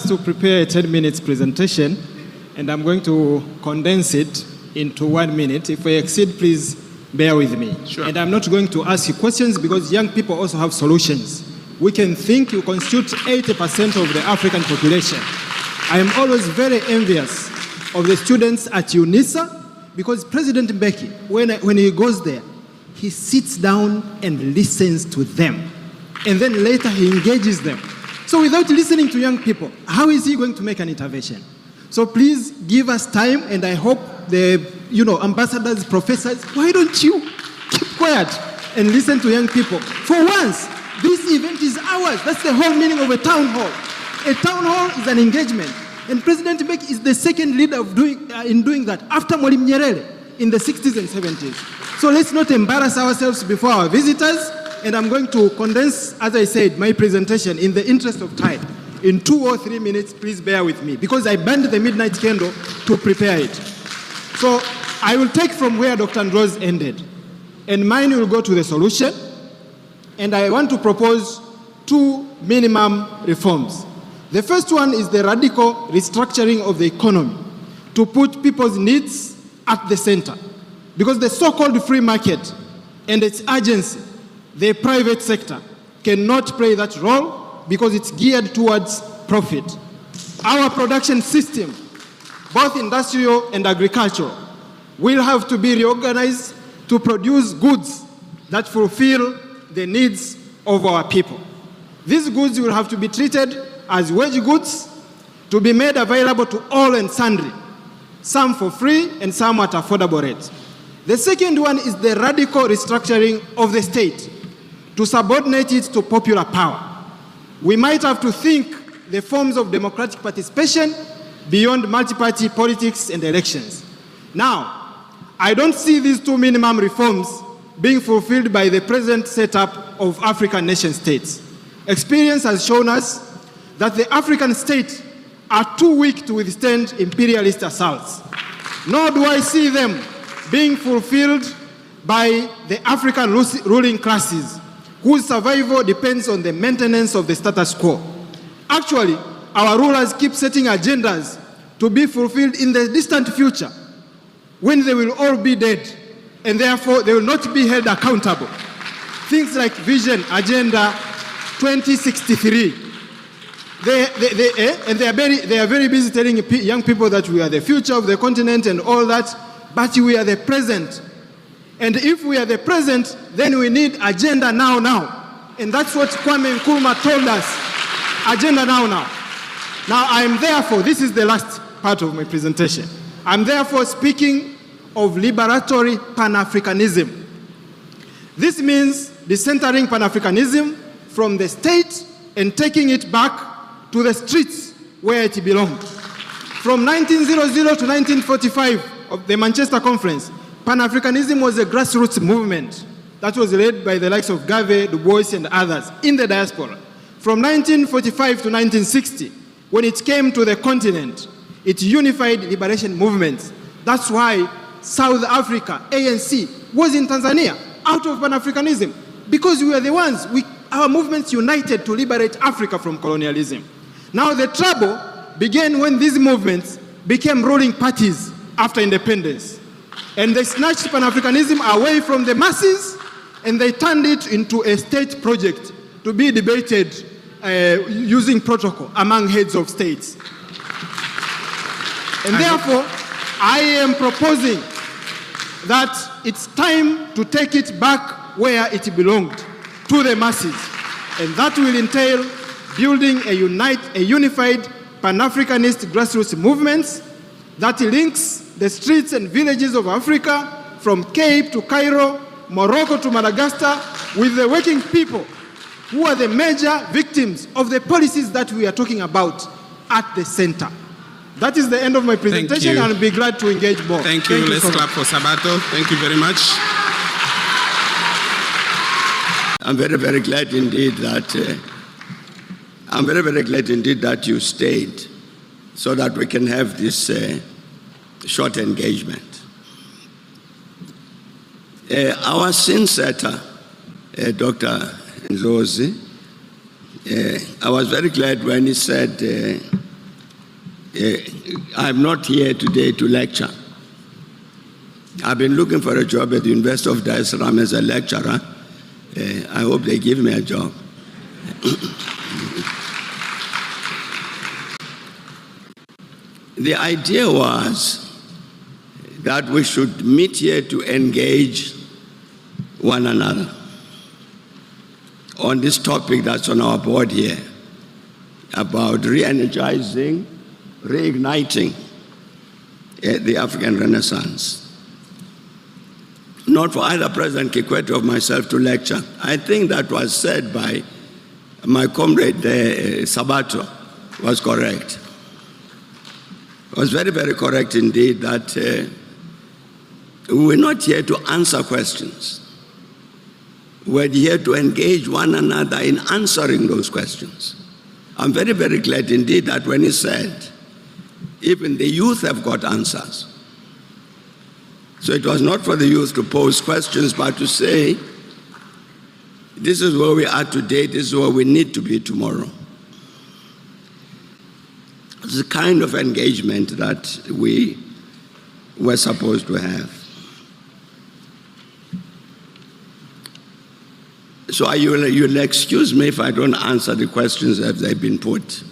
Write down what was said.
asked to prepare a 10 minutes presentation, and I'm going to condense it into 1 minute. If I exceed, please bear with me. Sure. And I'm not going to ask you questions because young people also have solutions. We can think you constitute 80% of the African population. I am always very envious of the students at UNISA because President Mbeki, when he goes there, he sits down and listens to them. And then later he engages them. So without listening to young people, how is he going to make an intervention? So please give us time, and I hope the ambassadors, professors, why don't you keep quiet and listen to young people? For once, this event is ours. That's the whole meaning of a town hall. A town hall is an engagement. And President Mbeki is the second leader in doing that after Mwalimu Nyerere in the 60s and 70s. So let's not embarrass ourselves before our visitors. And I'm going to condense, as I said, my presentation in the interest of time. In 2 or 3 minutes, please bear with me, because I burned the midnight candle to prepare it. So I will take from where Dr. Andros ended, and mine will go to the solution. And I want to propose 2 minimum reforms. The first one is the radical restructuring of the economy to put people's needs at the center. Because the so-called free market and its agency, the private sector, cannot play that role because it's geared towards profit. Our production system, both industrial and agricultural, will have to be reorganized to produce goods that fulfill the needs of our people. These goods will have to be treated as wage goods to be made available to all and sundry, some for free and some at affordable rates. The second one is the radical restructuring of the state to subordinate it to popular power. We might have to think the forms of democratic participation beyond multi-party politics and elections. Now, I don't see these 2 minimum reforms being fulfilled by the present setup of African nation states. Experience has shown us that the African states are too weak to withstand imperialist assaults. Nor do I see them being fulfilled by the African ruling classes, whose survival depends on the maintenance of the status quo. Actually, our rulers keep setting agendas to be fulfilled in the distant future, when they will all be dead, and therefore they will not be held accountable. Things like Vision Agenda 2063. They are very busy telling young people that we are the future of the continent and all that, but we are the present. And if we are the present, then we need agenda now. And that's what Kwame Nkrumah told us, agenda now. Now I'm therefore, this is the last part of my presentation, I'm therefore speaking of liberatory Pan-Africanism. This means decentering Pan-Africanism from the state and taking it back to the streets where it belonged. From 1900 to 1945 of the Manchester Conference, Pan-Africanism was a grassroots movement that was led by the likes of Garvey, Du Bois, and others in the diaspora. From 1945 to 1960, when it came to the continent, it unified liberation movements. That's why South Africa, ANC, was in Tanzania, out of Pan-Africanism, because we were the ones, our movements united to liberate Africa from colonialism. Now the trouble began when these movements became ruling parties after independence. And they snatched Pan-Africanism away from the masses, and they turned it into a state project to be debated using protocol among heads of states. And therefore, I am proposing that it's time to take it back where it belonged, to the masses. And that will entail building a unified Pan-Africanist grassroots movements that links the streets and villages of Africa, from Cape to Cairo, Morocco to Madagascar, with the working people who are the major victims of the policies that we are talking about at the center. That is the end of my presentation, and I'll be glad to engage more. Thank you. Let's clap for Sabatho. Thank you very much. I'm very, very glad indeed that you stayed so that we can have this short engagement. Our scene setter, Dr. Ndlozi, I was very glad when he said I'm not here today to lecture. I've been looking for a job at the University of Dar Salaam as a lecturer. I hope they give me a job. The idea was that we should meet here to engage one another on this topic that's on our board here about re-energizing, reigniting the African Renaissance. Not for either President Kikwete or myself to lecture. I think that was said by my comrade Sabatho was correct. It was very, very correct indeed that we're not here to answer questions. We're here to engage one another in answering those questions. I'm very, very glad indeed that when he said, even the youth have got answers. So it was not for the youth to pose questions, but to say, this is where we are today, this is where we need to be tomorrow. It's the kind of engagement that we were supposed to have. So you'll excuse me if I don't answer the questions as they've been put.